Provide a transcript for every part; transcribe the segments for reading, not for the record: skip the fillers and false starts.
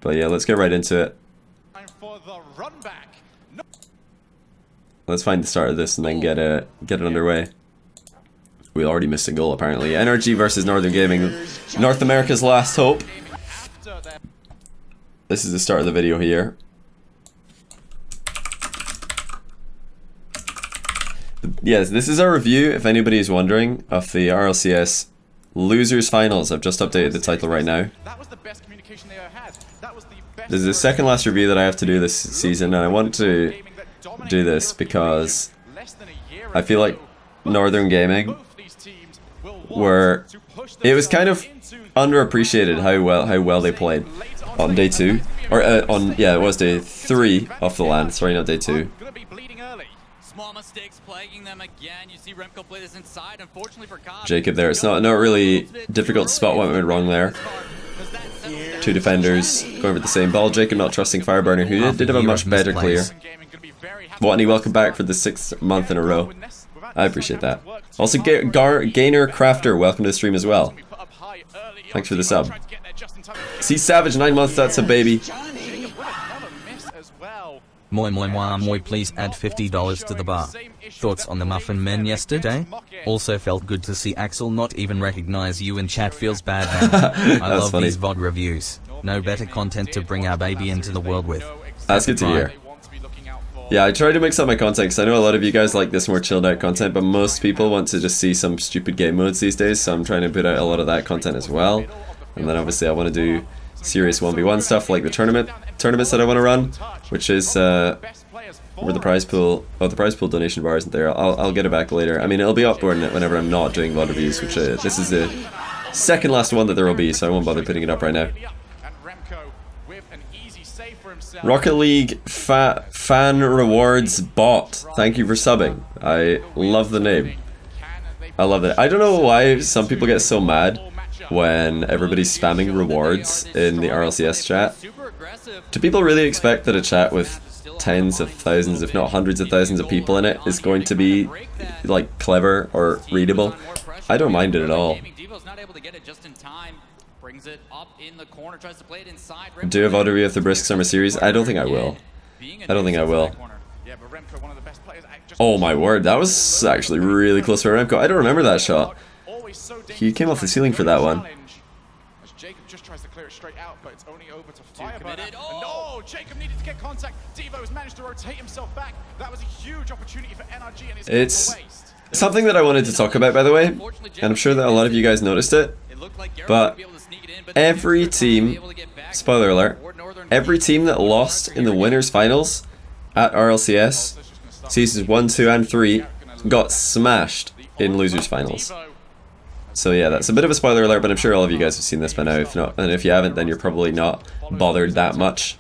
But yeah, let's get right into it. Let's find the start of this and then get it underway. We already missed a goal apparently. NRG versus Northern Gaming, North America's last hope. This is the start of the video here. Yes, this is our review, if anybody is wondering, of the RLCS Losers Finals. I've just updated the title right now. This is the second last review that I have to do this season, and I want to do this because I feel like Northern Gaming it was kind of underappreciated how well they played on day 2, or it was day 3 off the LAN. Sorry, not day 2. Jacob there. It's not really difficult to spot what went wrong there. Two defenders going with the same ball. Jacob not trusting Fireburner, who did have a much better clear. Watney, welcome back for the 6th month in a row. I appreciate that. Also, Gainer Crafter, welcome to the stream as well. Thanks for the sub. See Savage, 9 months, that's a baby. Moi, please add $50 to the bar. Thoughts on the Muffin Men yesterday? Also felt good to see Axel not even recognize you in chat, feels bad man. I love these VOD reviews. No better content to bring our baby into the world with. That's good to hear. Yeah, I try to mix up my content because I know a lot of you guys like this more chilled out content, but most people want to just see some stupid game modes these days, so I'm trying to put out a lot of that content as well. And then obviously I want to do serious 1v1 stuff like the tournaments that I want to run, which is where the prize pool donation bar isn't there. I'll get it back later. I mean, it'll be up whenever I'm not doing VOD reviews, which this is the second last one that there will be, so I won't bother putting it up right now. Rocket League fan rewards bot. Thank you for subbing. I love the name. I love it. I don't know why some people get so mad when everybody's spamming rewards in the RLCS chat. Do people really expect that a chat with tens of thousands, if not hundreds of thousands of people in it is going to be like clever or readable? I don't mind it at all. Do a VOD review of the Brisk Summer Series? I don't think I will. I don't think I will. Oh my word, that was actually really close for Remco. I don't remember that shot. He came off the ceiling for that one. Jacob just tries to clear it straight out, but it's only over to Fireburner. No, Jacob needed to get contact. Devo has managed to rotate himself back. That was a huge opportunity for NRG, and it's something that I wanted to talk about, by the way, and I'm sure that a lot of you guys noticed it, but every team, spoiler alert, every team that lost in the winners finals at RLCS seasons 1, 2, and 3 got smashed in losers finals. So yeah, that's a bit of a spoiler alert, but I'm sure all of you guys have seen this by now. If not, and if you haven't, then you're probably not bothered that much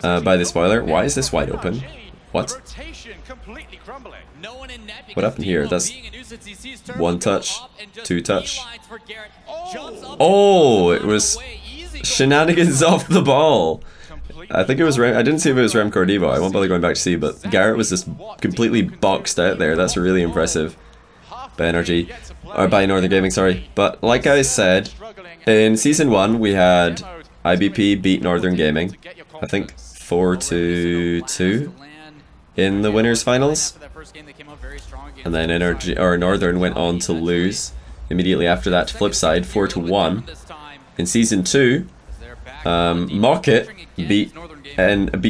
by the spoiler. Why is this wide open? What? What happened here? That's 1 touch, 2 touch. Oh, it was shenanigans off the ball. I think it was I didn't see if it was Remco or Devo. I won't bother going back to see, but Garrett was just completely boxed out there. That's really impressive by NRG. Or by Northern Gaming, sorry. But like I said, in Season 1 we had IBP beat Northern Gaming, I think 4-2 in the winners finals. And then NRG, or Northern, went on to lose immediately after that to Flipside, 4-1. In Season 2, Mocket beat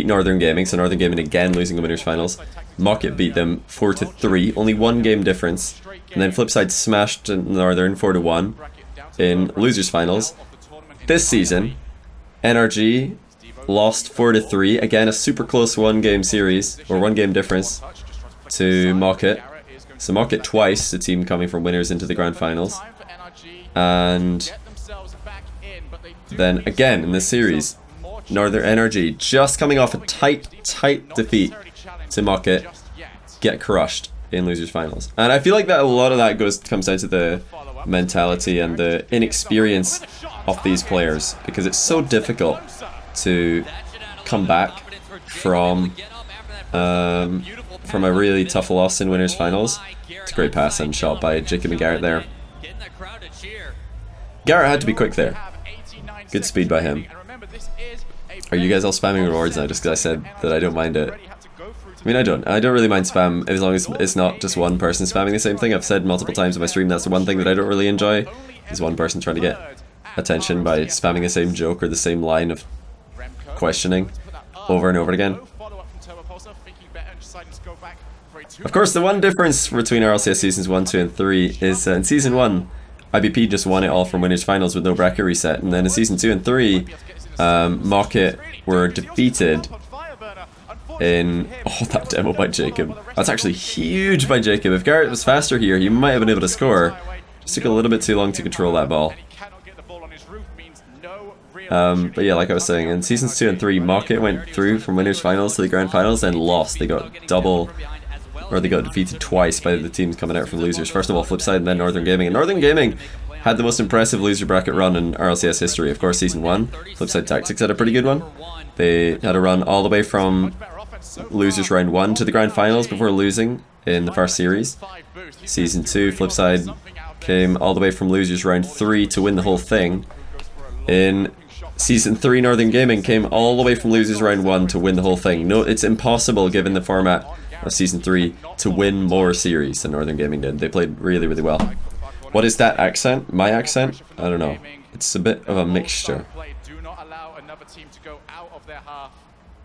Northern Gaming, so Northern Gaming again losing the winners finals. Mocket beat them 4-3, only 1 game difference. And then Flipside smashed Northern 4-1 in losers finals. This season, NRG lost 4-3, again a super close 1-game series, or 1-game difference to Mocket. So Mocket twice, the team coming from winners into the grand finals. And then again in this series, Northern NRG just coming off a tight defeat to Mocket, get crushed in losers finals. And I feel like that a lot of that comes down to the mentality and the inexperience of these players, because it's so difficult to come back from a really tough loss in winners finals. It's a great pass and shot by Jacob and Garrett there. Garrett had to be quick there. Good speed by him. Are you guys all spamming rewards now just because I said that I don't mind it? I mean, I don't really mind spam as long as it's not just one person spamming the same thing. I've said multiple times in my stream that's the one thing that I don't really enjoy, is one person trying to get attention by spamming the same joke or the same line of questioning over and over again. Of course, the one difference between RLCS Seasons 1, 2 and 3 is in Season 1, IBP just won it all from Winners Finals with no bracket reset, and then in Season 2 and 3, Mocket were defeated in... Oh, that demo by Jacob. That's actually huge by Jacob. If Garrett was faster here, he might have been able to score. Just took a little bit too long to control that ball. But yeah, like I was saying, in Seasons 2 and 3, Mocket went through from Winners Finals to the Grand Finals and lost. They got they got defeated twice by the teams coming out from losers. First of all, Flipside and then Northern Gaming. And Northern Gaming had the most impressive loser bracket run in RLCS history. Of course, Season 1, Flipside Tactics had a pretty good one. They had a run all the way from losers round 1 to the Grand Finals before losing in the first series. Season 2, Flipside came all the way from losers round 3 to win the whole thing. In Season 3, Northern Gaming came all the way from losers round 1 to win the whole thing. No, it's impossible given the format of Season 3 to win more series than Northern Gaming did. They played really, really well. What is that accent? My accent? I don't know. It's a bit of a mixture. Do not allow another team to go out of their half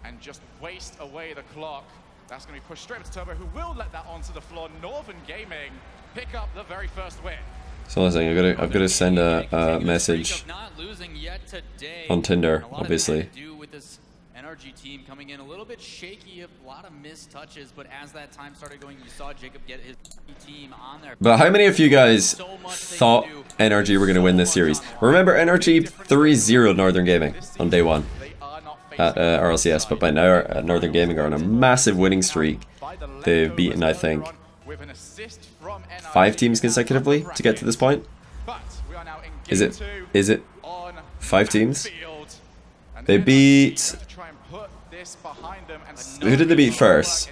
and just waste away the clock. That's going to be pushed straight to Turbo, who will let that onto the floor. Northern Gaming pick up the very first win. So I was saying, I've got to send a message on Tinder, obviously. NRG team coming in a little bit shaky, a lot of missed touches, but as that time started going, you saw Jacob get his team on there. But how many of you guys thought NRG were going to win this series? Remember NRG 3-0 Northern Gaming on day 1 at RLCS, but by now Northern Gaming are on a massive winning streak. They've beaten, I think, 5 teams consecutively to get to this point. Is it 5 teams? They beat... Who did they beat first?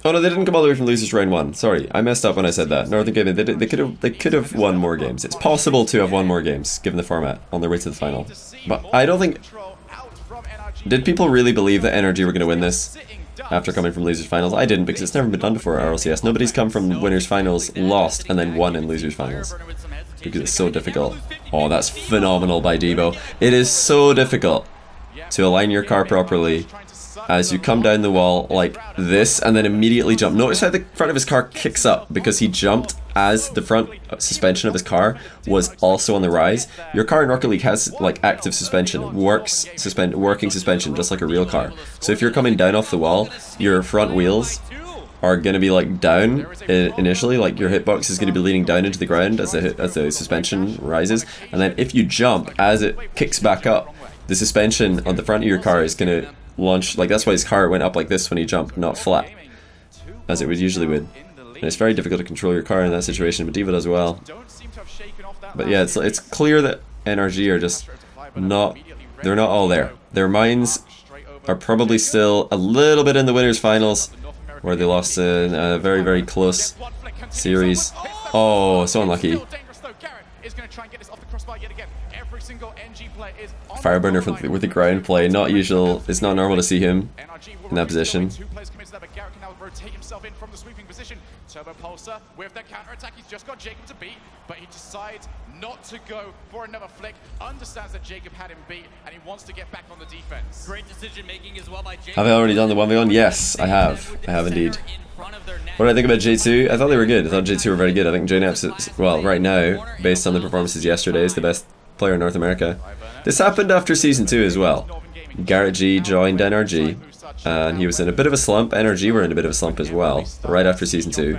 Oh no, they didn't come all the way from losers round 1. Sorry, I messed up when I said that. Northern Gaming, they could have won more games. It's possible to have won more games given the format on their way to the final. But I don't think... Did people really believe that NRG were going to win this after coming from losers finals? I didn't, because it's never been done before at RLCS. Nobody's come from winners finals, lost, and then won in losers finals. Because it's so difficult. Oh, that's phenomenal by Devo. It is so difficult to align your car properly as you come down the wall like this and then immediately jump. Notice how the front of his car kicks up because he jumped as the front suspension of his car was also on the rise. Your car in Rocket League has like active suspension, working suspension, just like a real car. So if you're coming down off the wall, your front wheels are going to be like down initially, like your hitbox is going to be leaning down into the ground as the suspension rises, and then if you jump as it kicks back up, the suspension on the front of your car is going to launch, like that's why his car went up like this when he jumped, not flat as it would usually would. And it's very difficult to control your car in that situation, but Diva does well. But yeah, it's clear that NRG are just not, they're not all there. Their minds are probably still a little bit in the winners finals, where they lost in a very, very close series. Oh, so unlucky. Fireburner with the ground play, not usual. It's not normal to see him in that position. Turbo Pulsar with the counter attack. He's just got Jacob to beat, but he decides not to go for another flick. Understands that Jacob had him beat, and he wants to get back on the defense. Great decision making as well by Jacob. Have I already done the 1v1? Yes, I have. I have indeed. What did I think about J2? I thought they were good. I thought J2 were very good. I think JNAPS, well, right now, based on the performances yesterday, is the best player in North America. This happened after Season 2 as well. Garrett G joined NRG, and he was in a bit of a slump. NRG were in a bit of a slump as well, right after Season 2.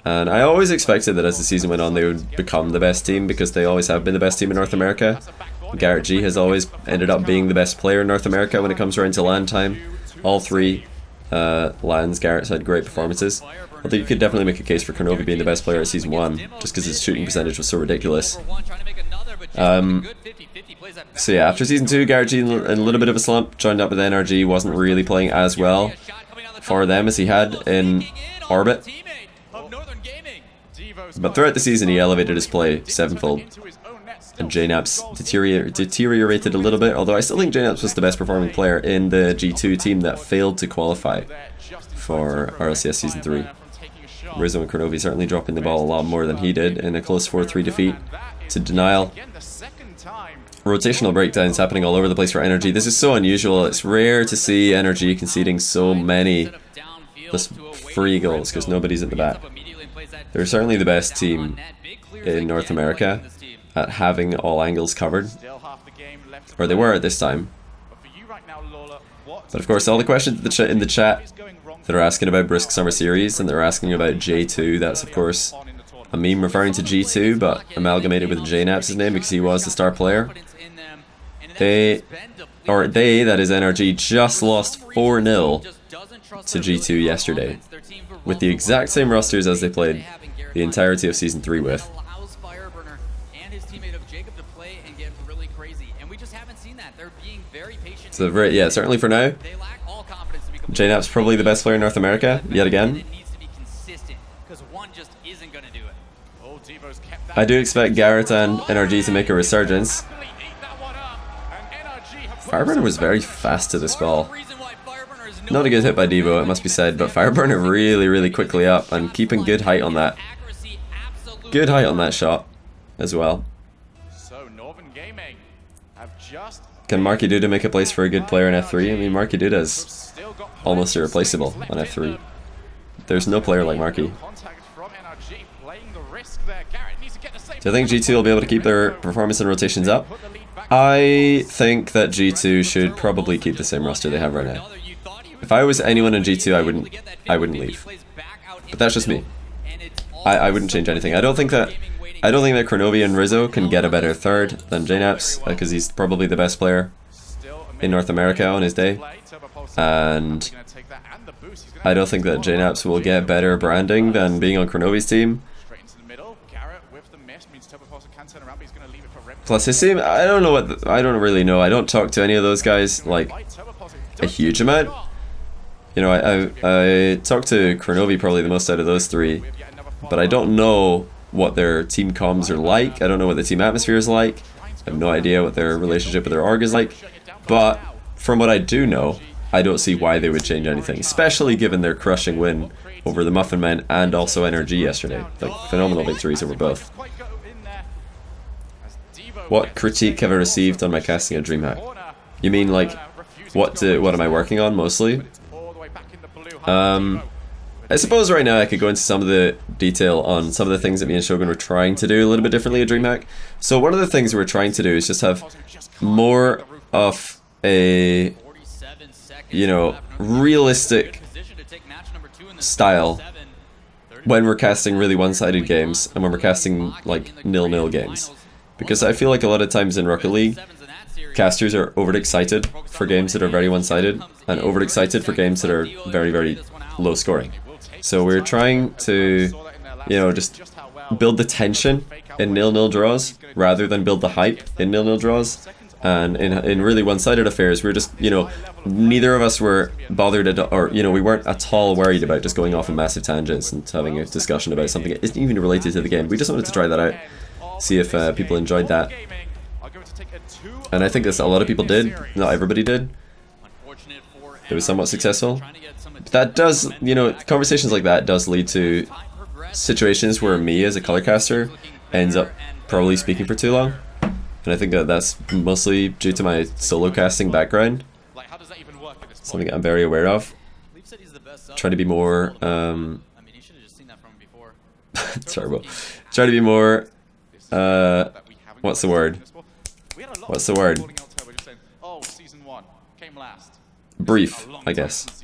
And I always expected that as the season went on they would become the best team, because they always have been the best team in North America. Garrett G has always ended up being the best player in North America when it comes around to LAN time. All 3 LANs, Garrett's had great performances. Although you could definitely make a case for Karnovi being the best player at Season 1, just because his shooting percentage was so ridiculous. So yeah, after Season 2, Garrett G in a little bit of a slump, joined up with NRG, wasn't really playing as well for them as he had in Orbit. But throughout the season he elevated his play 7-fold. and JNAPS deteriorated a little bit, although I still think JNAPS was the best performing player in the G2 team that failed to qualify for RLCS Season 3. Rizzo and Kronovi certainly dropping the ball a lot more than he did in a close 4-3 defeat to Denial. Rotational breakdowns happening all over the place for NRG. This is so unusual. It's rare to see NRG conceding so many just free goals because nobody's at the back. They're certainly the best team in North America at having all angles covered, or they were at this time. But of course, all the questions in the chat that are asking about Brisk Summer Series and they're asking about J2, that's of course a meme referring to G2 but amalgamated with JNAPS' name because he was the star player. They, that is NRG, just lost 4-0 to G2 yesterday with the exact same rosters as they played the entirety of Season 3 with. So yeah, certainly for now, JNAP's probably the best player in North America, yet again. I do expect Garrett and NRG to make a resurgence. Fireburner was very fast to this ball. Not a good hit by Devo, it must be said, but Fireburner really quickly up and keeping good height on that. Good height on that shot as well. Can Marky Duda make a place for a good player in F3? I mean, Marky Duda is almost irreplaceable on F3. There's no player like Marky. Do I think G2 will be able to keep their performance and rotations up? I think that G2 should probably keep the same roster they have right now. If I was anyone in G2, I wouldn't leave. But that's just me. I wouldn't change anything. I don't think that Kronovi and Rizzo can get a better third than JNAPS because he's probably the best player in North America on his day. And I don't think that JNAPS will get better branding than being on Kronovi's team. Plus his team, I don't really know. I don't talk to any of those guys like a huge amount. You know, I talk to Kronovi probably the most out of those three, but I don't know what their team comms are like. I don't know what the team atmosphere is like. I have no idea what their relationship with their org is like. But from what I do know, I don't see why they would change anything, especially given their crushing win over the Muffin Men and also NRG yesterday. Like, phenomenal victories over both. What critique have I received on my casting at DreamHack? You mean like, what am I working on mostly? I suppose right now I could go into some of the detail on some of the things that me and Shogun were trying to do a little bit differently at DreamHack. So one of the things we're trying to do is just have more of a, you know, realistic style when we're casting really one-sided games and when we're casting like 0-0 games. Because I feel like a lot of times in Rocket League, casters are overexcited for games that are very one-sided and overexcited for games that are very low scoring. So we're trying to, you know, just build the tension in 0-0 draws rather than build the hype in 0-0 draws. And in really one-sided affairs, we're just, you know, neither of us were bothered at, or, you know, we weren't at all worried about just going off on massive tangents and having a discussion about something that isn't even related to the game. We just wanted to try that out, see if people enjoyed that. And I think that's a lot of people did. Not everybody did. It was somewhat successful. But that does, you know, conversations like that does lead to situations where me as a color caster ends up probably speaking for too long. And I think that that's mostly due to my solo casting background. Something I'm very aware of. Try to be more, terrible. Try to be more, what's the word? What's the word? Brief, I guess.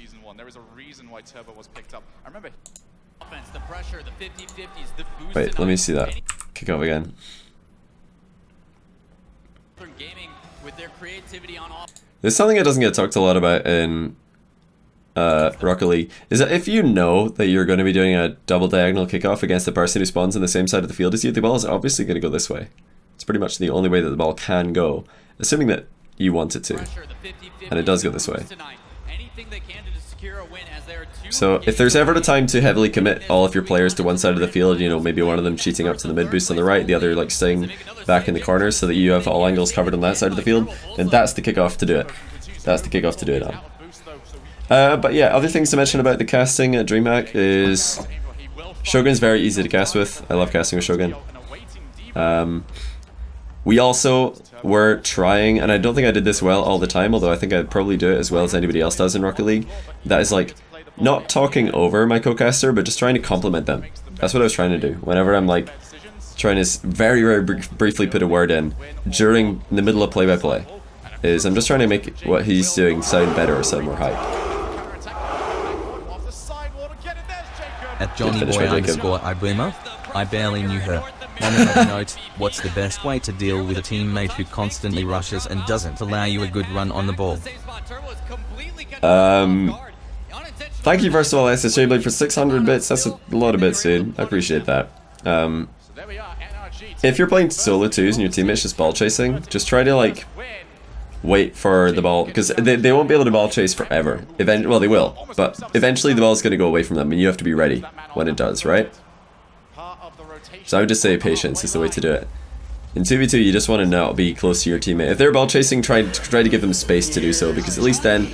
Wait, let me see that. Kick off again. There's something that doesn't get talked a lot about in Rocket League, is that if you know that you're going to be doing a double diagonal kickoff against the person who spawns on the same side of the field as you, the ball is obviously going to go this way. It's pretty much the only way that the ball can go, assuming that you want it to. And it does go this way. anything they can to secure a win, as there are two. So if there's ever a time to heavily commit all of your players to one side of the field, you know, maybe one of them cheating up to the mid boost on the right, the other like staying back in the corners so that you have all angles covered on that side of the field, then that's the kickoff to do it. That's the kickoff to do it on. But yeah, other things to mention about the casting at DreamHack is Shogun's very easy to cast with. I love casting with Shogun. We also were trying, and I don't think I did this well all the time, although I think I'd probably do it as well as anybody else does in Rocket League. That is like, not talking over my co-caster, but just trying to compliment them. That's what I was trying to do. Whenever I'm like, trying to very, very briefly put a word in, during the middle of play-by-play, is I'm just trying to make what he's doing sound better or sound more hype. At Johnny Boy underscore Iboomer, I barely knew her. On another note, what's the best way to deal with a teammate who constantly rushes and doesn't allow you a good run on the ball? Thank you first of all, SSJ Blade, for 600 bits. That's a lot of bits, dude. I appreciate that. If you're playing solo twos and your teammate's just ball chasing, just try to like wait for the ball, because they won't be able to ball chase forever. Well, they will, but eventually the ball's going to go away from them and you have to be ready when it does, right? So I would just say patience is the way to do it. In 2v2, you just want to not be close to your teammate. If they're ball chasing, try to give them space to do so, because at least then,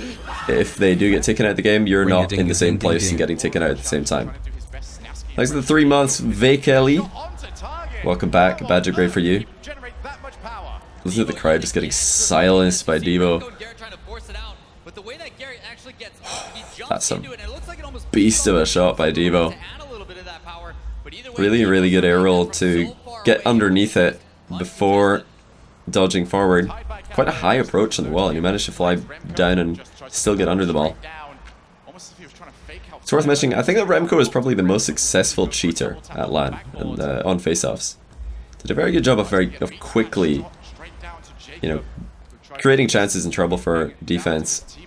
if they do get taken out of the game, you're not in the same place and getting taken out at the same time. Thanks for the 3 months, Vakeli. Welcome back, badge of grade for you. Listen to the crowd just getting silenced by Devo. That's a beast of a shot by Devo. Really, really good air roll to get underneath it before dodging forward. Quite a high approach on the wall, and he managed to fly down and still get under the ball. It's worth mentioning, I think that Remco is probably the most successful cheater at LAN and on face-offs. Did a very good job of quickly, you know, creating chances and trouble for defense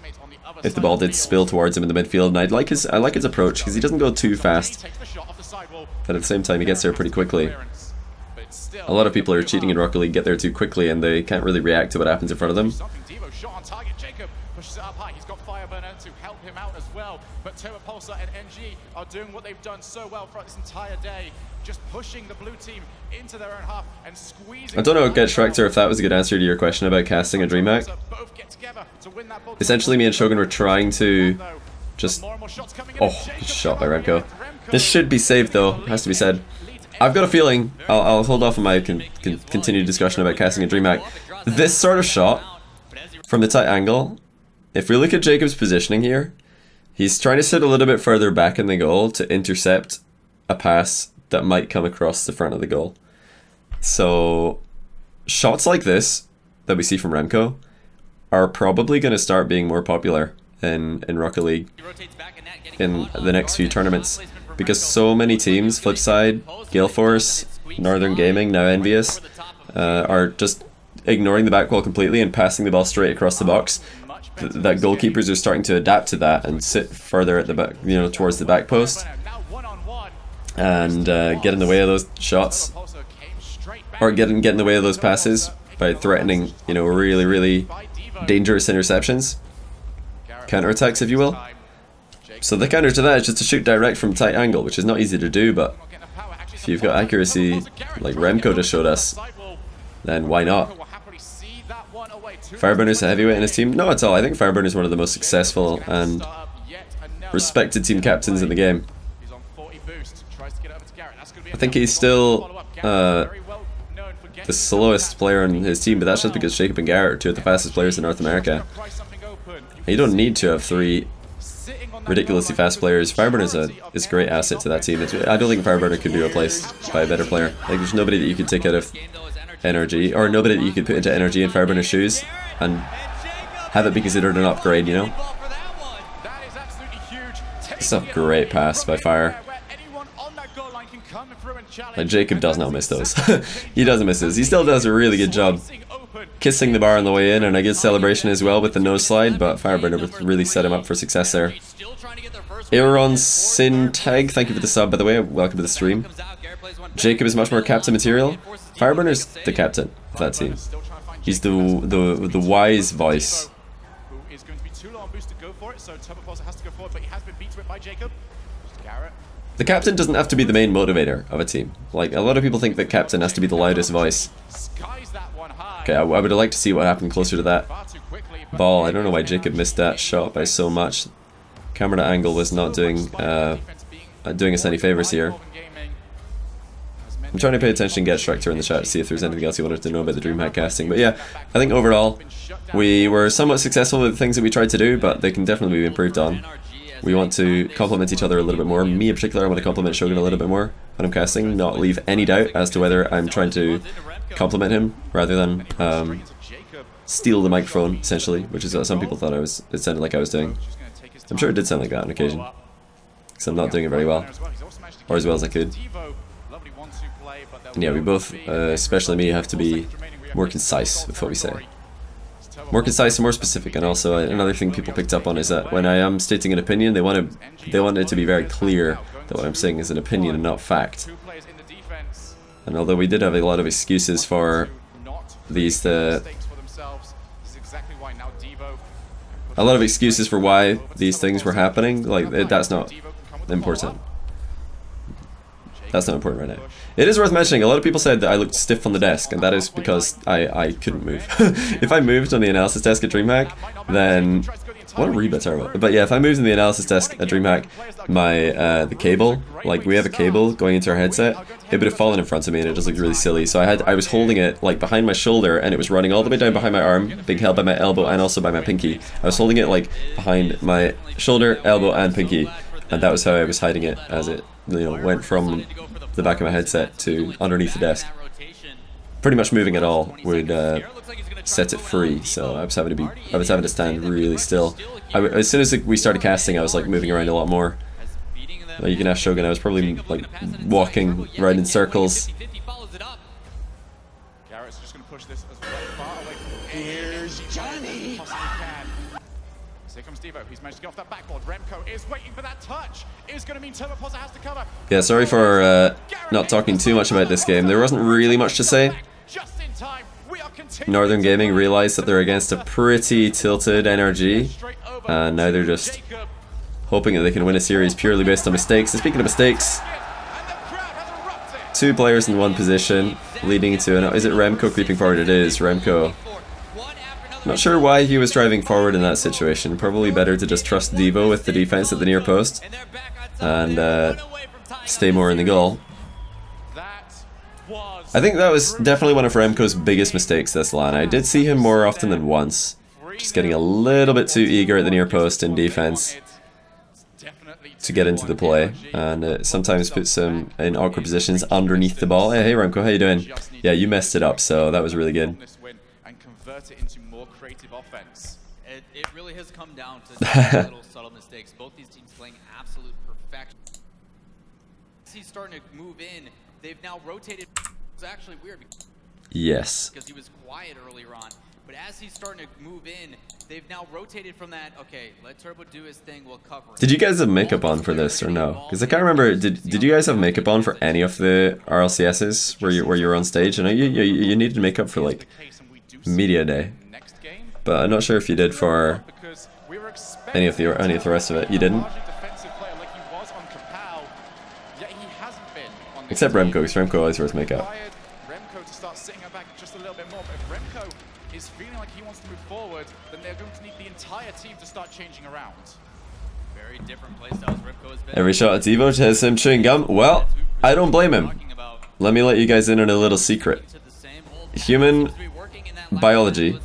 if the ball did spill towards him in the midfield. And I like his approach, because he doesn't go too fast, but at the same time he gets there pretty quickly. A lot of people who are cheating in Rocket League get there too quickly and they can't really react to what happens in front of them. Pushes it up high. He's got Fireburner to help him out as well. But Pulsar and NG are doing what they've done so well throughout this entire day, just pushing the blue team into their own half and squeezing. I don't know, Get Shrexter, if that was a good answer to your question about casting a DreamHack. Essentially, me and Shogun were trying to just... Oh, good shot by Remco. This should be saved though, has to be said. I've got a feeling, I'll hold off on my continued discussion about casting a DreamHack. This sort of shot, from the tight angle, if we look at Jacob's positioning here, he's trying to sit a little bit further back in the goal to intercept a pass that might come across the front of the goal. So, shots like this, that we see from Remco, are probably going to start being more popular in Rocket League in the next few tournaments. Because so many teams, Flipside, Galeforce, Northern Gaming, now Envious, are just ignoring the back wall completely and passing the ball straight across the box. That goalkeepers are starting to adapt to that and sit further at the back, you know, towards the back post, and get in the way of those shots, or get in the way of those passes by threatening, you know, really, really dangerous interceptions, counterattacks, if you will. So the counter to that is just to shoot direct from tight angle, which is not easy to do, but if you've got accuracy like Remco just showed us, then why not? Fireburner's a heavyweight in his team? Not at all. I think Fireburner's one of the most successful and respected team captains in the game. I think he's still the slowest player on his team, but that's just because Jacob and Garrett are two of the fastest players in North America. You don't need to have three ridiculously fast players. Fireburner is a great asset to that team. I don't think Fireburner could be replaced by a better player. Like, there's nobody that you could take out of NRG, or nobody that you could put into NRG in Fireburner's shoes and have it be considered an upgrade, you know? It's a great pass by Fire. Like, Jacob does not miss those. He doesn't miss those. He still does a really good job kissing the bar on the way in, and a good celebration as well with the nose slide, but Fireburner would really set him up for success there. Aaron Sintag, thank you for the sub, by the way. Welcome to the stream. Jacob is much more captain material. Fireburner's the captain of that team. He's the wise voice too low on boost to go for it, so Turbo has to go forward, but he has been beat to it by Jacob. Garrett. The captain doesn't have to be the main motivator of a team. Like, a lot of people think that captain has to be the loudest voice. Okay, I would have liked to see what happened closer to that ball. I don't know why Jacob missed that shot by so much. Camera angle was not doing us any favors here. I'm trying to pay attention and get Schrecter in the chat to see if there's anything else you wanted to know about the DreamHack casting. But yeah, I think overall, we were somewhat successful with the things that we tried to do, but they can definitely be improved on. We want to complement each other a little bit more. Me in particular, I want to compliment Shogun a little bit more when I'm casting, not leave any doubt as to whether I'm trying to compliment him rather than steal the microphone, essentially, which is what some people thought it sounded like I was doing. I'm sure it did sound like that on occasion, because I'm not doing it very well, or as well as I could. And yeah, we both, especially me, have to be more concise with what we say. More concise and more specific, and also another thing people picked up on is that when I am stating an opinion, they want it to be very clear that what I'm saying is an opinion and not fact. And although we did have a lot of excuses for these, a lot of excuses for why these things were happening, like that's not important. That's not important right now. It is worth mentioning, a lot of people said that I looked stiff on the desk, and that is because I couldn't move. If I moved on the analysis desk at DreamHack, then... What a rebut terrible. But yeah, if I moved on the analysis desk at DreamHack, the cable, like we have a cable going into our headset, it would have fallen in front of me and it just looked really silly. So I was holding it like behind my shoulder and it was running all the way down behind my arm, being held by my elbow and also by my pinky. I was holding it like behind my shoulder, elbow and pinky, and that was how I was hiding it as it, you know, went from the back of my headset to underneath the desk. Pretty much moving at all would set it free, so I was having to stand really still. As soon as we started casting, I was like moving around a lot more. You can ask Shogun, I was probably like walking around in circles. Garrett's just going to push this as far away from Here's Johnny. Here comes Devo. He's managed to get off that backboard. Remco is waiting for that touch. Is going to mean Turbo has to cover. Yeah, sorry for not talking too much about this game. There wasn't really much to say. Northern Gaming realized that they're against a pretty tilted NRG, and now they're just hoping that they can win a series purely based on mistakes. And speaking of mistakes, 2 players in one position, leading to is it Remco creeping forward? It is Remco. Not sure why he was driving forward in that situation. Probably better to just trust Devo with the defense at the near post and stay more in the goal. I think that was definitely one of Remco's biggest mistakes this LAN. I did see him more often than once, just getting a little bit too eager at the near post in defense to get into the play, and it sometimes puts him in awkward positions underneath the ball. Hey Remco, how you doing? Yeah, you messed it up, so that was really good. It really has come down to little subtle mistakes. Both these teams playing absolute perfection. He's starting to move in. They've now rotated. It's actually weird. Yes. Because he was quiet earlier on. But as he's starting to move in, they've now rotated from that, okay, let Turbo do his thing, we'll cover it. Did you guys have makeup on for this or no? Because I can't remember, did you guys have makeup on for any of the RLCSs where you were on stage? I know you needed makeup for like media day. But I'm not sure if you did for any of the rest of it. You didn't? Except Remco, because Remco always wears makeup. Remco to start sitting her back just a little bit more, but if Remco is feeling like he wants to move forward, then they're going to need the entire team to start changing around. Very different playstyles Remco has been. Every shot at Devo has him chewing gum. Well, I don't blame him. Let me let you guys in on a little secret. Human biology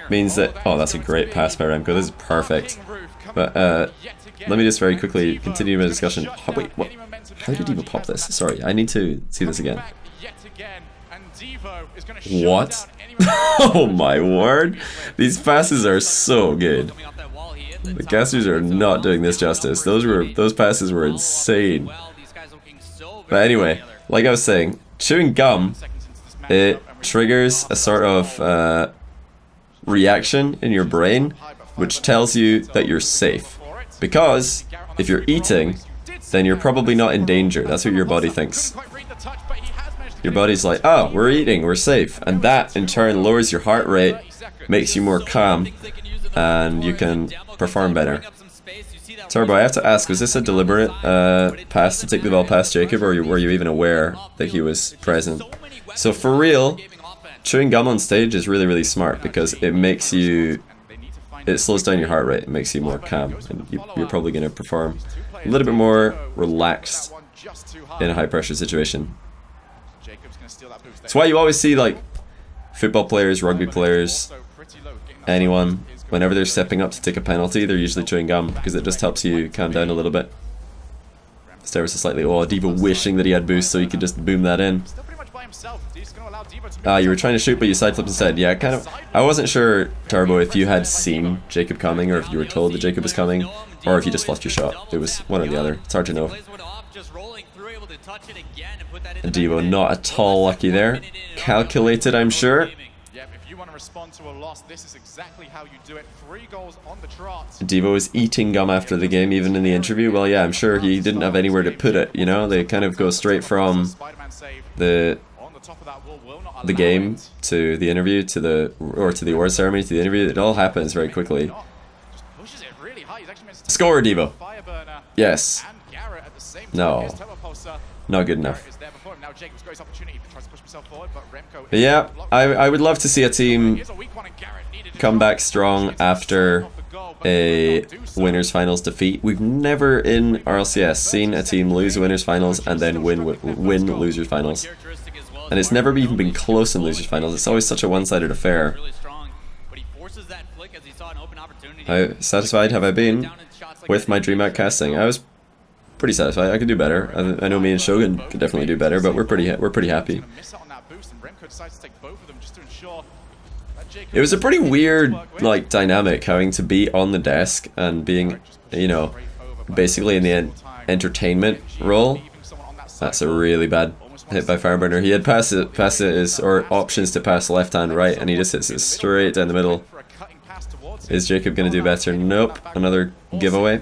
means that... Oh, that's a great pass by Remco. This is perfect. But let me just very quickly continue my discussion. Oh, wait, what? How did Devo pop this? Sorry, I need to see this again. What? Oh my word! These passes are so good. The casters are not doing this justice. Those passes were insane. But anyway, like I was saying, chewing gum, it triggers a sort of reaction in your brain, which tells you that you're safe. Because if you're eating, then you're probably not in danger. That's what your body thinks. Your body's like, oh, we're eating, we're safe. And that, in turn, lowers your heart rate, makes you more calm, and you can perform better. Turbo, I have to ask, was this a deliberate pass to take the ball past Jacob, or were you even aware that he was present? So for real, chewing gum on stage is really, really smart because it makes you, it slows down your heart rate, it makes you more calm, and you're probably going to perform a little bit more relaxed in a high pressure situation. That's why you always see like football players, rugby players, anyone, whenever they're stepping up to take a penalty, they're usually chewing gum because it just helps you calm down a little bit. There was a slightly, oh, Devo wishing that he had boost so he could just boom that in. You were trying to shoot but you side flipped instead. Yeah, kind of. I wasn't sure, Turbo, if you had seen Jacob coming or if you were told that Jacob was coming or if you just fluffed your shot. It was one or the other. It's hard to know. And Devo not at all lucky there. Calculated, I'm sure. Devo is eating gum after the game, even in the interview. Well, yeah, I'm sure he didn't have anywhere to put it, you know? They kind of go straight from the game to the interview to the award ceremony to the interview. It all happens very quickly. Score, Devo. Yes. No. Not good enough. But yeah, I would love to see a team come back strong after a winners finals defeat. We've never in RLCS seen a team lose winners finals and then win losers finals. And it's never even been close in losers finals. It's always such a one-sided affair. How satisfied have I been with my DreamHack casting? I was pretty satisfied. I could do better. I know me and Shogun could definitely do better, but we're pretty happy. It was a pretty weird like dynamic having to be on the desk and being, you know, basically in the entertainment role. That's a really bad hit by Fireburner. He had passes or options to pass left hand right, and he just hits it straight down the middle. Is Jacob gonna do better? Nope. Another giveaway.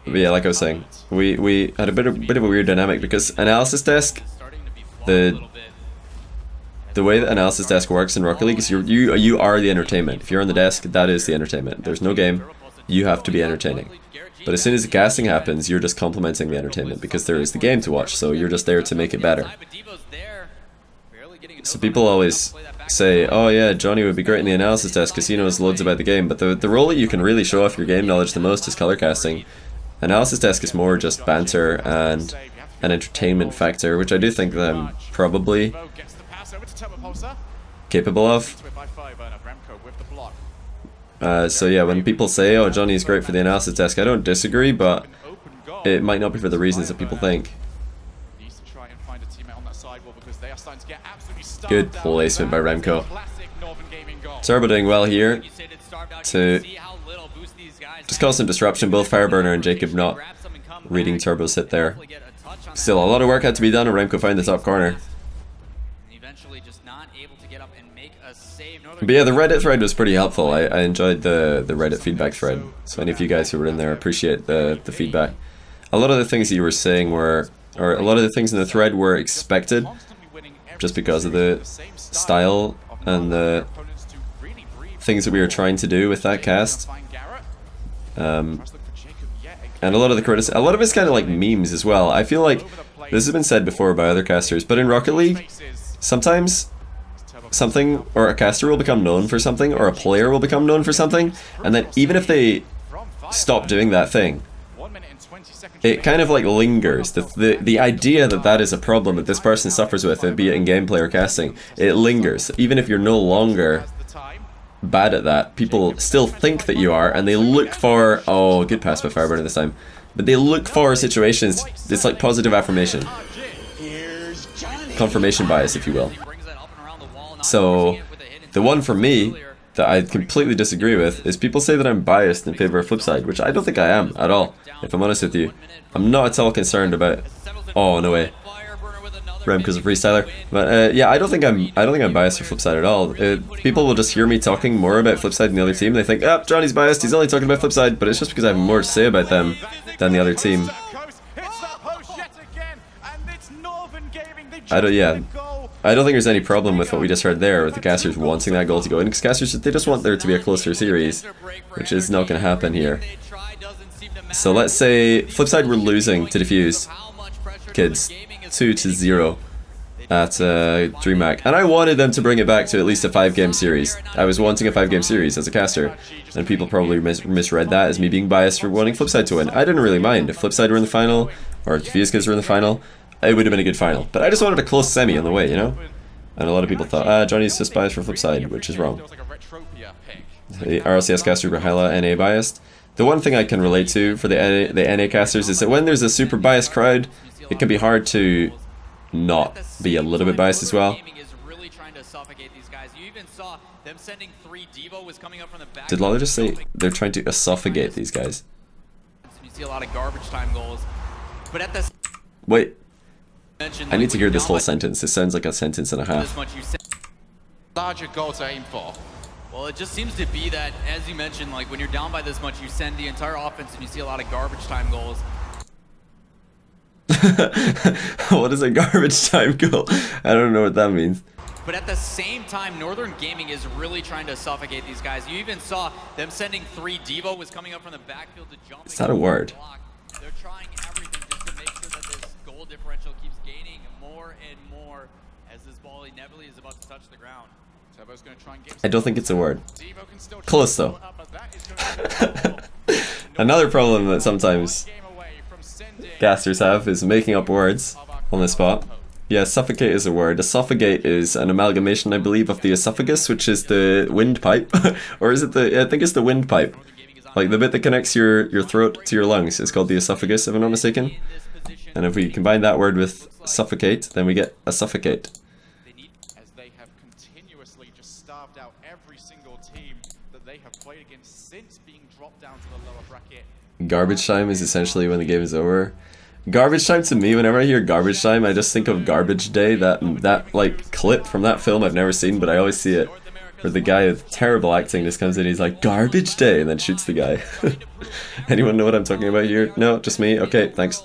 But yeah, like I was saying, we had a bit of a weird dynamic because analysis desk, the way that analysis desk works in Rocket League is you are the entertainment. If you're on the desk, that is the entertainment. There's no game. You have to be entertaining. But as soon as the casting happens, you're just complementing the entertainment because there is the game to watch. So you're just there to make it better. So people always say, oh yeah, Johnny would be great in the analysis desk because he knows loads about the game. But the role that you can really show off your game knowledge the most is color casting. Analysis desk is more just banter and an entertainment factor, which I do think that I'm probably capable of. So yeah, when people say, oh, Johnny's great for the analysis desk, I don't disagree, but it might not be for the reasons that people think. Good placement by Remco. Turbo doing well here to just cause some disruption. Both Fireburner and Jacob not reading Turbo's hit there. Still, a lot of work had to be done, and Remco found the top corner. But yeah, the Reddit thread was pretty helpful. I enjoyed the Reddit feedback thread. So any of you guys who were in there, appreciate the feedback. A lot of the things that you were saying were, or a lot of the things in the thread were expected, just because of the style and the things that we were trying to do with that cast. And a lot of the criticism, a lot of it's kind of like memes as well. I feel like this has been said before by other casters, but in Rocket League, sometimes something, or a caster will become known for something, or a player will become known for something, and then even if they stop doing that thing, it kind of like lingers. The idea that that is a problem that this person suffers with, be it in gameplay or casting, it lingers. Even if you're no longer bad at that, people still think that you are, and they look for, oh, good pass by Fireburner this time, but they look for situations. It's like positive affirmation, confirmation bias, if you will. So the one for me that I completely disagree with is people say that I'm biased in favor of Flipside, which I don't think I am at all, if I'm honest with you. I'm not at all concerned about, oh no way, Remco's a freestyler. But yeah, I don't think I'm biased for Flipside at all. People will just hear me talking more about Flipside than the other team. They think, ah, Johnny's biased, he's only talking about Flipside, but it's just because I have more to say about them than the other team. I I don't think there's any problem with what we just heard there, with the casters wanting that goal to go in, because casters, they just want there to be a closer series, which is not going to happen here. So let's say, flip side, we're losing to Diffuse, kids, 2-0 at DreamHack, and I wanted them to bring it back to at least a 5-game series. I was wanting a 5-game series as a caster, and people probably misread that as me being biased for wanting flip side to win. I didn't really mind if flip side were in the final, or if Diffuse kids were in the final. It would have been a good final, but I just wanted a close semi on the way, you know? And a lot of people thought, Johnny's just biased for flip side, which is wrong. The RLCS caster were hella NA biased. The one thing I can relate to for the NA casters is that when there's a super biased crowd, it can be hard to not be a little bit biased as well. Did Lawler just say they're trying to suffocate these guys? You see a lot of garbage time goals, but at the wait. I need to hear this whole sentence. This sounds like a sentence and a half. Larger goal to aim for. Well, it just seems to be that, as you mentioned, like when you're down by this much, you send the entire offense and you see a lot of garbage time goals. What is a garbage time goal? I don't know what that means. But at the same time, Northern Gaming is really trying to suffocate these guys. You even saw them sending 3. Devo was coming up from the backfield to jump. Is that a word? They're trying everything just to make sure that this goal differential keeps gaining more and more as this ball inevitably is about to touch the ground. I don't think it's a word. Close though. Another problem that sometimes casters have is making up words on the spot. Yeah, suffocate is a word. Esophageate is an amalgamation, I believe, of the esophagus, which is the windpipe. Or is it the... I think it's the windpipe. Like the bit that connects your throat to your lungs is called the esophagus, if I'm not mistaken. And if we combine that word with suffocate, then we get a suffocate. As they have continuously just starved out every single team that they have played against since being dropped down to the lower bracket. Garbage time is essentially when the game is over. Garbage time to me, whenever I hear garbage time, I just think of Garbage Day, that like clip from that film I've never seen, but I always see it, where the guy with terrible acting just comes in, he's like, Garbage Day, and then shoots the guy. Anyone know what I'm talking about here? No, just me? Okay, thanks.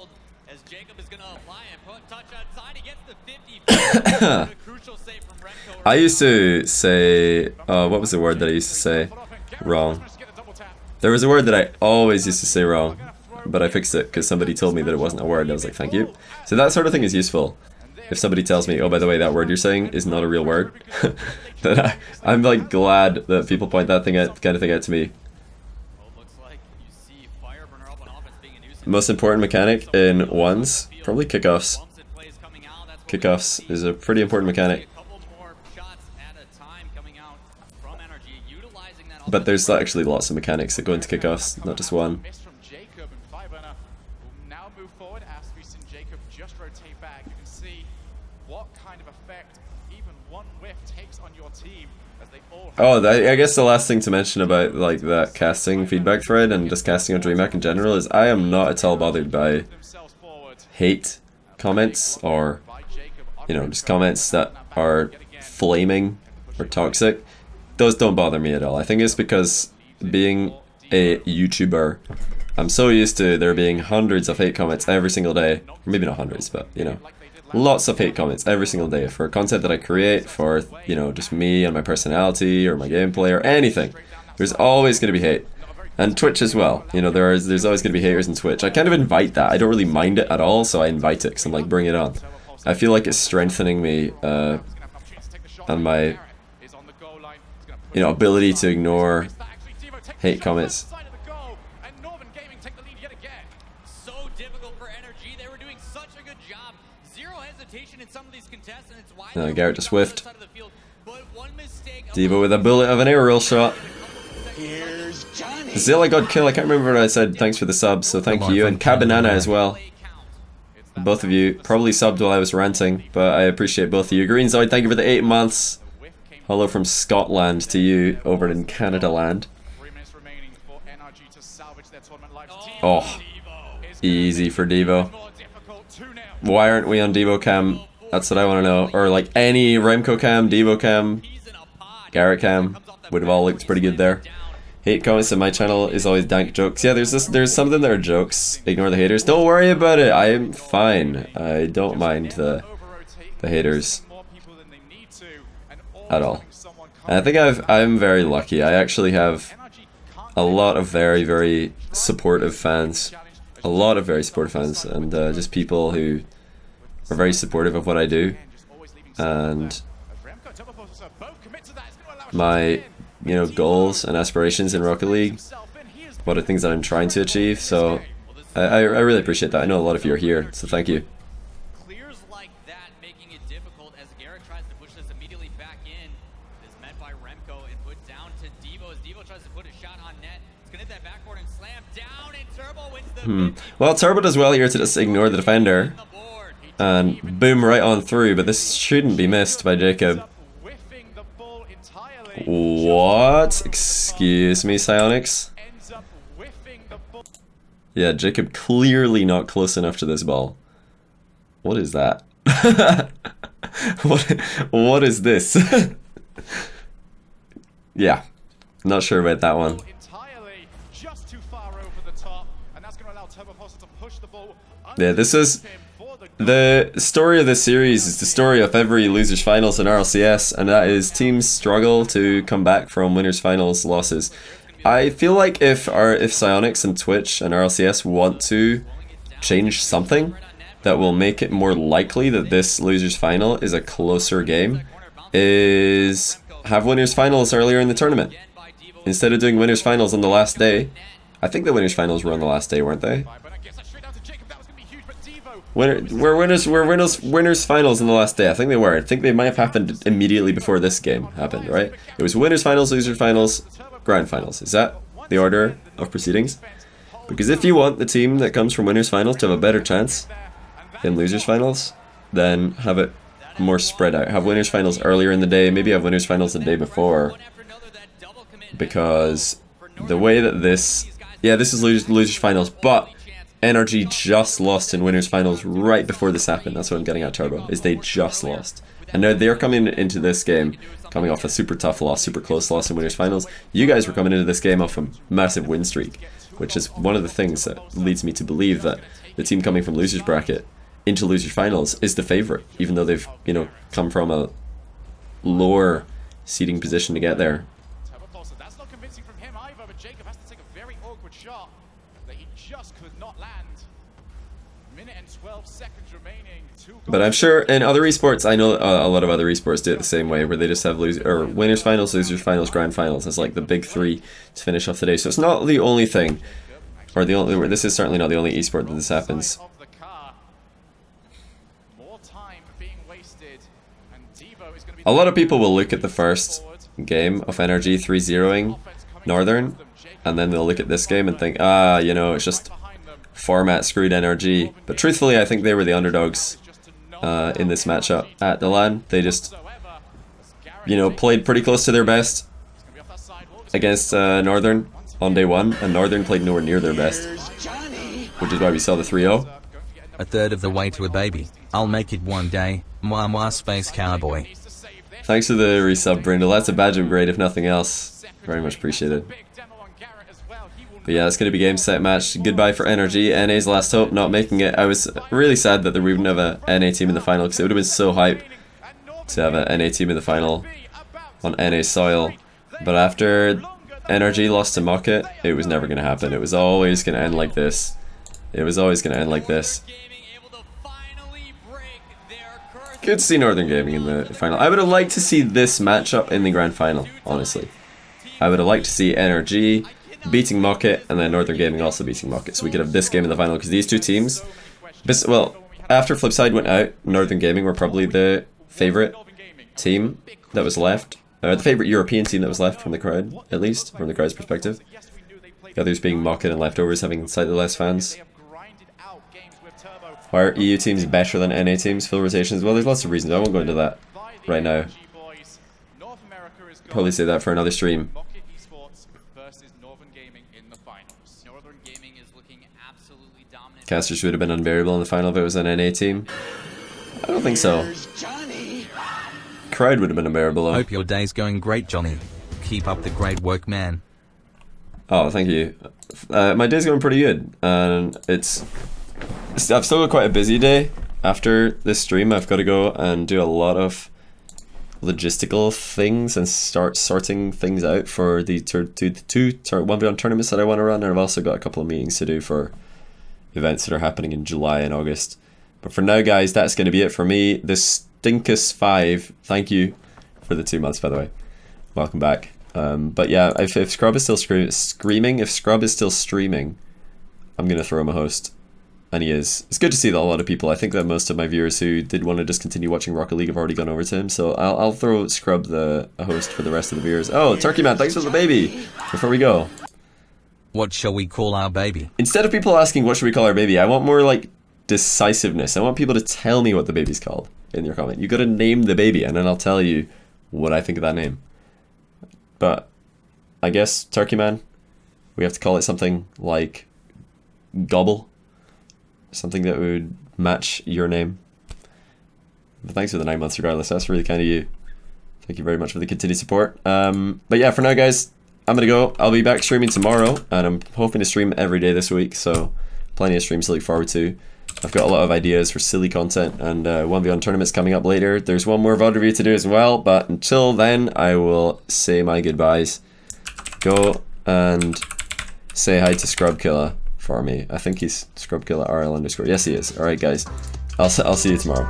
I used to say, what was the word that I used to say wrong? There was a word that I always used to say wrong, but I fixed it because somebody told me that it wasn't a word. I was like, thank you. So that sort of thing is useful. If somebody tells me, oh, by the way, that word you're saying is not a real word, then I'm like glad that people point that kind of thing out to me. Most important mechanic in ones, probably kickoffs. Kickoffs is a pretty important mechanic. But there's actually lots of mechanics that go into kickoffs, not just one. Oh, I guess the last thing to mention about like that casting feedback thread and just casting on DreamHack in general is I am not at all bothered by hate comments or, you know, just comments that are flaming or toxic. Those don't bother me at all. I think it's because being a YouTuber, I'm so used to there being hundreds of hate comments every single day. Maybe not hundreds, but you know, lots of hate comments every single day for content that I create, for, you know, just me and my personality or my gameplay or anything. There's always going to be hate. And Twitch as well. You know, there's always going to be haters in Twitch. I kind of invite that. I don't really mind it at all, so I invite it because I'm like, bring it on. I feel like it's strengthening me and my, you know, ability to ignore hate comments. So difficult for NRG. They were doing such a good job. Zero hesitation in some of these contests, and it's why Garrett just whiffed. Devo with a bullet of an aerial shot. Zilla got kill. I can't remember what I said. Thanks for the sub, so thank you. And Cabanana as well. Both of you probably subbed while I was ranting, but I appreciate both of you. Greenzoid, thank you for the 8 months. Hello from Scotland to you over in Canada land. Oh, easy for Devo. Why aren't we on Devo Cam? That's what I want to know. Or like any Remco Cam, Devo Cam, Garrett Cam would have all looked pretty good there. Hate comments on my channel is always dank jokes. Yeah, there's some of them that are jokes. Ignore the haters. Don't worry about it. I am fine. I don't mind the haters. at all. And I think I'm very lucky. I actually have a lot of very, very supportive fans. A lot of very supportive fans, and just people who are very supportive of what I do. And my, you know, goals and aspirations in Rocket League, what are things that I'm trying to achieve. So I really appreciate that. I know a lot of you are here, so thank you. Clears like that, making it difficult as Garrett tries to push this immediately back in. Is met by Remco and put down to Devo as Devo tries to put a shot on net. It's gonna hit that backboard and slam down, and Turbo wins the Well, Turbo does well here to just ignore the defender and boom right on through, but this shouldn't be missed by Jacob. What? Excuse me, Psionics? Yeah, Jacob clearly not close enough to this ball. What is that? What is this? Yeah, not sure about that one. Yeah, this is the story of this series is the story of every losers finals in RLCS, and that is teams struggle to come back from winners finals losses. I feel like if Psionics and Twitch and RLCS want to change something that will make it more likely that this losers final is a closer game, is have winners finals earlier in the tournament instead of doing winners finals on the last day. I think the winners finals were on the last day, weren't they? Winners finals on the last day. I think they were. I think they might have happened immediately before this game happened, right? It was winners finals, losers finals, grand finals. Is that the order of proceedings? Because if you want the team that comes from winners finals to have a better chance in losers finals, then have it more spread out. Have winners finals earlier in the day, maybe have winners finals the day before. Because the way that this... Yeah, this is losers finals, but NRG just lost in winners finals right before this happened. That's what I'm getting at, Turbo, is they just lost. And now they're coming into this game coming off a super tough loss, super close loss in winners finals. You guys were coming into this game off a massive win streak, which is one of the things that leads me to believe that the team coming from losers bracket into losers finals is the favorite, even though they've, you know, come from a lower seeding position to get there. That's not convincing from him either, but Jacob has to take a very awkward shot that he just could not land. Minute and 12 seconds remaining. But I'm sure in other esports, I know a lot of other esports do it the same way, where they just have winners finals, losers finals, grand finals as like the big three to finish off the day. So it's not the only thing, or the only. This is certainly not the only esport that this happens. A lot of people will look at the first game of NRG 3-0ing Northern, and then they'll look at this game and think, ah, you know, it's just format screwed NRG. But truthfully, I think they were the underdogs in this matchup at the LAN. They just, you know, played pretty close to their best against Northern on day one, and Northern played nowhere near their best, which is why we saw the 3-0. A third of the way to a baby. I'll make it one day. Mwah space cowboy. Thanks for the resub, Brindle. That's a badge upgrade if nothing else. Very much appreciated. But yeah, it's going to be game, set, match. Goodbye for NRG. NA's last hope, not making it. I was really sad that we wouldn't have a NA team in the final, because it would have been so hype to have a NA team in the final on NA soil. But after NRG lost to Mocket, it was never going to happen. It was always going to end like this. It was always going to end like this. Good to see Northern Gaming in the final. I would have liked to see this matchup in the grand final, honestly. I would have liked to see NRG beating Mocket, and then Northern Gaming also beating Mocket, so we could have this game in the final, because these two teams, well, after Flipside went out, Northern Gaming were probably the favourite team that was left, the favourite European team that was left from the crowd, at least, from the crowd's perspective. The others being Mocket and Leftovers having slightly less fans. Why are EU teams better than NA teams? Full rotations? Well, there's lots of reasons. I won't go into that right now. Probably say that for another stream. Casters would have been unbearable in the final if it was an NA team. I don't think so. Crowd would have been unbearable though. Hope your day's going great, Johnny. Keep up the great work, man. Oh, thank you. My day's going pretty good, and I've still got quite a busy day. After this stream, I've got to go and do a lot of logistical things and start sorting things out for the two 1v1 tournaments that I want to run, and I've also got a couple of meetings to do for events that are happening in July and August. But for now, guys, that's going to be it for me. The Stinkus5, thank you for the 2 months, by the way. Welcome back. But yeah, if Scrub is still screaming, if Scrub is still streaming, I'm going to throw him a host. And he is. It's good to see that a lot of people, I think that most of my viewers who did want to discontinue watching Rocket League have already gone over to him. So I'll throw Scrub a host for the rest of the viewers. Oh, Turkey Man, thanks for the baby. Before we go, what shall we call our baby? Instead of people asking what should we call our baby, I want more like decisiveness. I want people to tell me what the baby's called in your comment. You got to name the baby, and then I'll tell you what I think of that name. But I guess Turkey Man, we have to call it something like Gobble. Something that would match your name. But thanks for the 9 months regardless, that's really kind of you. Thank you very much for the continued support. But yeah, for now guys, I'm gonna go. I'll be back streaming tomorrow, and I'm hoping to stream every day this week, so plenty of streams to look forward to. I've got a lot of ideas for silly content, and 1v1 tournaments coming up later. There's one more VOD review to do as well, but until then, I will say my goodbyes. Go and say hi to Scrub Killer for me. I think he's Scrub Killer RL_. Yes, he is. Alright guys, I'll see you tomorrow.